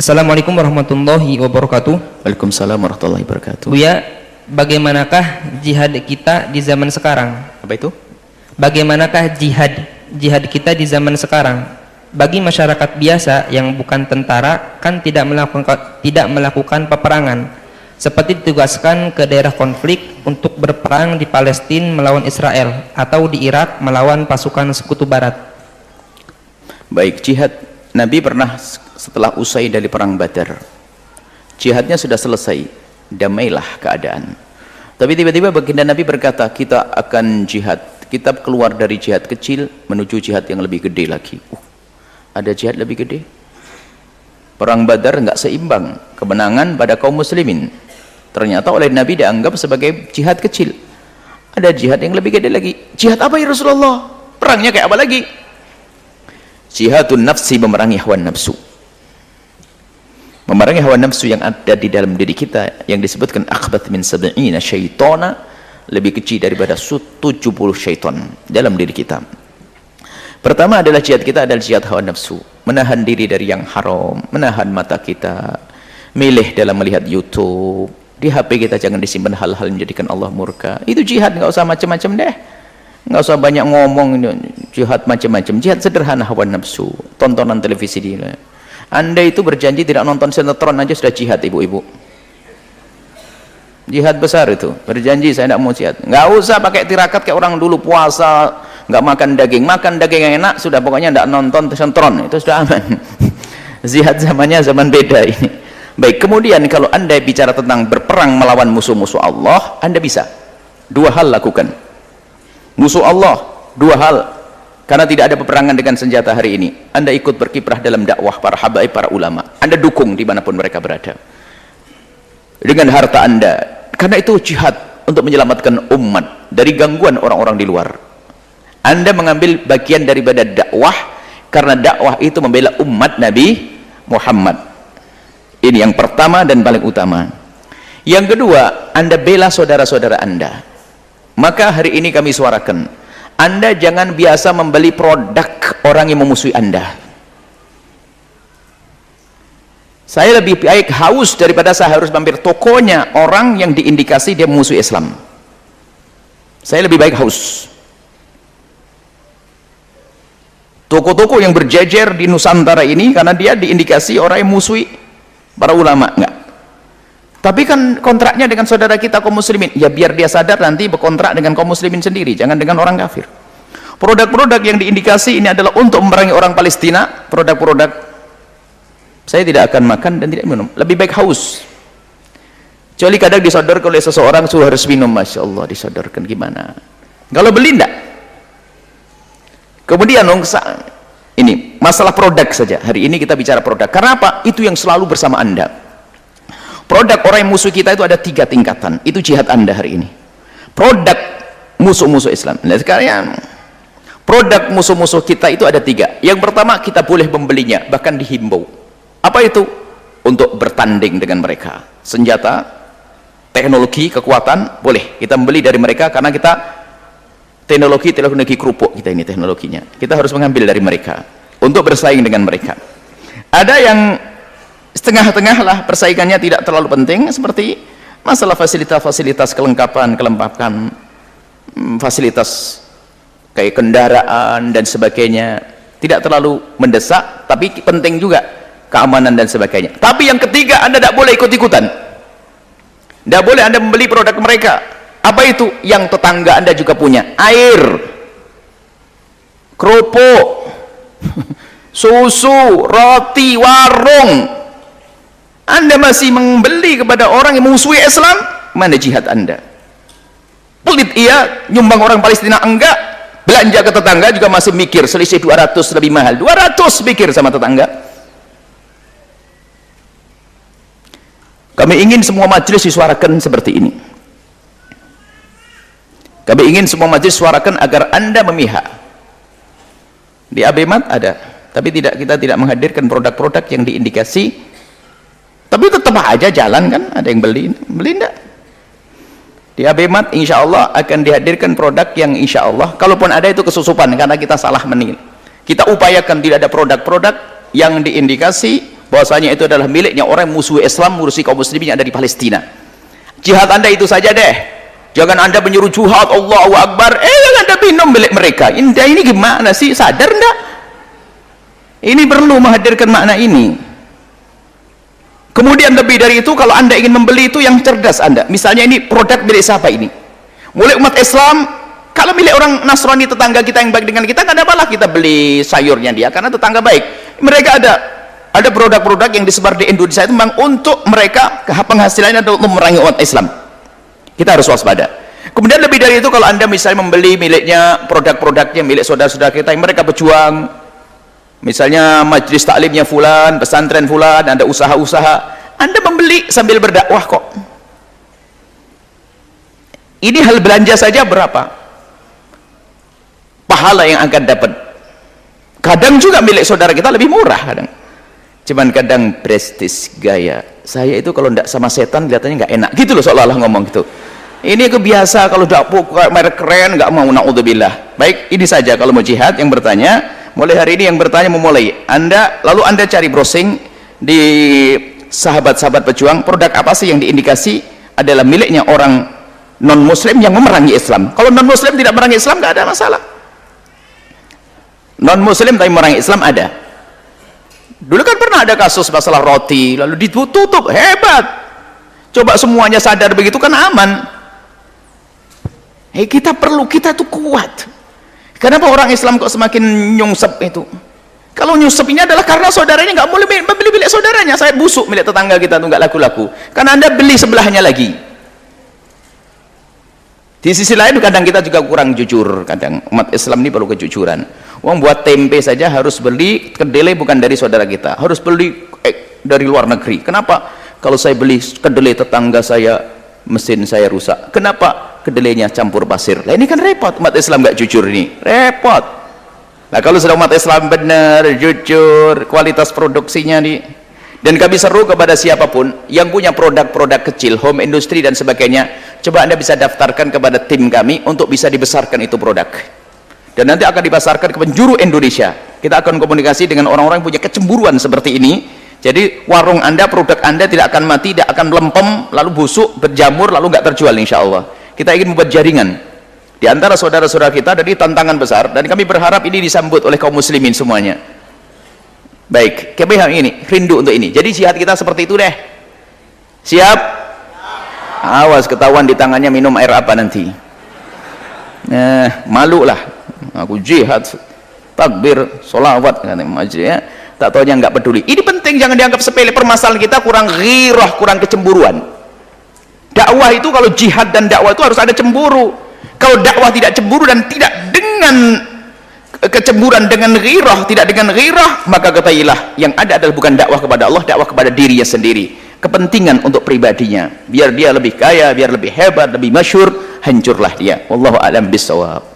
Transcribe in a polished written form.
Assalamualaikum warahmatullahi wabarakatuh. Waalaikumsalam warahmatullahi wabarakatuh. Buya, bagaimanakah jihad kita di zaman sekarang? Apa itu? Bagaimanakah jihad kita di zaman sekarang? Bagi masyarakat biasa yang bukan tentara kan tidak melakukan peperangan, seperti ditugaskan ke daerah konflik untuk berperang di Palestina melawan Israel atau di Irak melawan pasukan Sekutu Barat. Baik, jihad Nabi pernah setelah usai dari perang Badar, jihadnya sudah selesai, damailah keadaan. Tapi tiba-tiba baginda Nabi berkata, kita akan jihad, kita keluar dari jihad kecil menuju jihad yang lebih gede lagi. Ada jihad lebih gede? Perang Badar nggak seimbang, kemenangan pada kaum muslimin ternyata oleh Nabi dianggap sebagai jihad kecil. Ada jihad yang lebih gede lagi. Jihad apa ya Rasulullah? Perangnya kayak apa lagi? Jihadun nafsi, memerangi hawa nafsu. Memerangi hawa nafsu yang ada di dalam diri kita, yang disebutkan akhbat min sab'ina syaitana, lebih kecil daripada 70 syaitan dalam diri kita. Pertama adalah jihad kita adalah jihad hawa nafsu, menahan diri dari yang haram, menahan mata kita, milih dalam melihat YouTube, di HP kita jangan disimpan hal-hal yang menjadikan Allah murka. Itu jihad, nggak usah macam-macam deh, nggak usah banyak ngomong. Jihad macam-macam, jihad sederhana hawa nafsu, tontonan televisi dia. Anda itu berjanji tidak nonton sinetron aja sudah jihad, ibu-ibu. Jihad besar itu, berjanji saya tidak mau jihad. Nggak usah pakai tirakat kayak orang dulu puasa nggak makan daging yang enak, sudah pokoknya tidak nonton sinetron, itu sudah aman. Jihad zamannya zaman beda ini. Baik, kemudian kalau Anda bicara tentang berperang melawan musuh-musuh Allah, Anda bisa dua hal lakukan. Musuh Allah dua hal, karena tidak ada peperangan dengan senjata hari ini. Anda ikut berkiprah dalam dakwah para habaib, para ulama. Anda dukung dimanapun mereka berada dengan harta Anda, karena itu jihad untuk menyelamatkan umat dari gangguan orang-orang di luar. Anda mengambil bagian daripada dakwah, karena dakwah itu membela umat Nabi Muhammad. Ini yang pertama dan paling utama. Yang kedua, Anda bela saudara-saudara Anda. Maka hari ini kami suarakan, Anda jangan biasa membeli produk orang yang memusuhi Anda. Saya lebih baik haus daripada saya harus mampir tokonya orang yang diindikasi dia memusuhi Islam. Saya lebih baik haus. Toko-toko yang berjejer di Nusantara ini karena dia diindikasi orang yang musuhi para ulama, enggak. Tapi kan kontraknya dengan saudara kita kaum muslimin, ya biar dia sadar nanti berkontrak dengan kaum muslimin sendiri, jangan dengan orang kafir. Produk-produk yang diindikasi ini adalah untuk memerangi orang Palestina, produk-produk saya tidak akan makan dan tidak minum, lebih baik haus. Kecuali kadang disodorkan oleh seseorang suruh harus minum, Masya Allah, disodorkan gimana. Kalau beli enggak. Kemudian ini masalah produk saja. Hari ini kita bicara produk. Karena apa? Itu yang selalu bersama Anda. Produk orang yang musuh kita itu ada 3 tingkatan. Itu jihad Anda hari ini. Produk musuh-musuh Islam. Nah, sekarang produk musuh-musuh kita itu ada 3. Yang pertama, kita boleh membelinya, bahkan dihimbau. Apa itu? Untuk bertanding dengan mereka. Senjata, teknologi, kekuatan, boleh kita membeli dari mereka karena kita teknologi kerupuk kita ini teknologinya. Kita harus mengambil dari mereka untuk bersaing dengan mereka. Ada yang setengah-tengah lah, persaingannya tidak terlalu penting, seperti masalah fasilitas-fasilitas kelengkapan fasilitas kayak kendaraan dan sebagainya, tidak terlalu mendesak, tapi penting juga keamanan dan sebagainya. Tapi yang ketiga, Anda tidak boleh ikut-ikutan, tidak boleh Anda membeli produk mereka. Apa itu? Yang tetangga Anda juga punya, air, kerupuk, susu, roti, warung. Anda masih membeli kepada orang yang musuhi Islam, mana jihad Anda? Pelit iya, nyumbang orang Palestina enggak, belanja ke tetangga juga masih mikir selisih 200 lebih mahal, 200 mikir sama tetangga. Kami ingin semua majelis disuarakan seperti ini. Kami ingin semua majelis suarakan agar Anda memihak. Di Abemat ada, tapi kita tidak menghadirkan produk-produk yang diindikasi. Tapi tetap aja jalan kan, ada yang beli enggak? Di Abemat insya Allah akan dihadirkan produk yang insya Allah, kalaupun ada itu kesusupan karena kita salah menilai. Kita upayakan tidak ada produk-produk yang diindikasi bahwasanya itu adalah miliknya orang musuh Islam, ngurusi kaum muslimin yang ada di Palestina. Jihad Anda itu saja deh, jangan Anda menyuruh jihad Allahu Akbar, yang Anda minum milik mereka. Ini gimana sih, sadar enggak? Ini perlu menghadirkan makna ini. Kemudian lebih dari itu, kalau Anda ingin membeli itu yang cerdas Anda, misalnya ini produk milik siapa ini, mulai umat Islam. Kalau milik orang Nasrani tetangga kita yang baik dengan kita, nggak ada masalah kita beli sayurnya dia, karena tetangga baik. Mereka ada produk-produk yang disebar di Indonesia itu memang untuk mereka, penghasilannya untuk memerangi umat Islam. Kita harus waspada. Kemudian lebih dari itu, kalau Anda misalnya membeli miliknya, produk-produknya milik saudara-saudara kita yang mereka berjuang, misalnya majelis taklimnya fulan, pesantren fulan, ada usaha-usaha, Anda membeli sambil berdakwah kok. Ini hal belanja saja berapa pahala yang akan dapat. Kadang juga milik saudara kita lebih murah, cuman kadang prestis, gaya. Saya itu kalau tidak sama setan kelihatannya nggak enak gitu loh, seolah-olah ngomong gitu. Ini kebiasa, kalau tidak merek keren nggak mau, naudzubillah. Baik, ini saja kalau mau jihad. Yang bertanya mulai hari ini, yang bertanya memulai lalu anda cari browsing di sahabat-sahabat pejuang, produk apa sih yang diindikasi adalah miliknya orang non muslim yang memerangi Islam. Kalau non muslim tidak memerangi Islam nggak ada masalah. Non muslim tapi memerangi Islam ada. Dulu kan pernah ada kasus masalah roti lalu ditutup, hebat. Coba semuanya sadar begitu kan aman. Kita tuh kuat. Kenapa orang Islam kok semakin nyungsep itu? Kalau nyungsep ini adalah karena saudaranya nggak boleh membeli milik saudaranya. Saya busuk milik tetangga kita tuh nggak laku-laku, karena Anda beli sebelahnya lagi. Di sisi lain kadang kita juga kurang jujur. Kadang umat Islam ini perlu kejujuran. Uang buat tempe saja harus beli kedelai bukan dari saudara kita, harus beli dari luar negeri. Kenapa? Kalau saya beli kedelai tetangga saya, mesin saya rusak. Kenapa? Kedelainya campur pasir. Nah ini kan repot, umat Islam nggak jujur ini, repot. Nah kalau sudah umat Islam benar, jujur, kualitas produksinya nih, dan kami seru kepada siapapun yang punya produk-produk kecil, home industry dan sebagainya, coba Anda bisa daftarkan kepada tim kami untuk bisa dibesarkan itu produk, dan nanti akan dipasarkan ke penjuru Indonesia. Kita akan komunikasi dengan orang-orang yang punya kecemburuan seperti ini. Jadi warung Anda, produk Anda tidak akan mati, tidak akan melempem, lalu busuk, berjamur, lalu nggak terjual insya Allah. Kita ingin membuat jaringan di antara saudara-saudara kita, dari tantangan besar, dan kami berharap ini disambut oleh kaum muslimin semuanya. Baik, kami ini rindu untuk ini. Jadi jihad kita seperti itu deh. Siap? Awas ketahuan di tangannya minum air apa nanti. Malu lah. Aku jihad, takbir, sholawat, ya. Tak tahunya nggak peduli. Ini penting, jangan dianggap sepele. Permasalahan kita kurang ghirah, kurang kecemburuan. Dakwah itu, kalau jihad dan dakwah itu harus ada cemburu. Kalau dakwah tidak cemburu dan tidak dengan kecemburuan, dengan ghirah, tidak dengan ghirah, maka ketahuilah yang ada adalah bukan dakwah kepada Allah, dakwah kepada dirinya sendiri, kepentingan untuk pribadinya, biar dia lebih kaya, biar lebih hebat, lebih masyhur, hancurlah dia. Wallahu a'lam bishawab.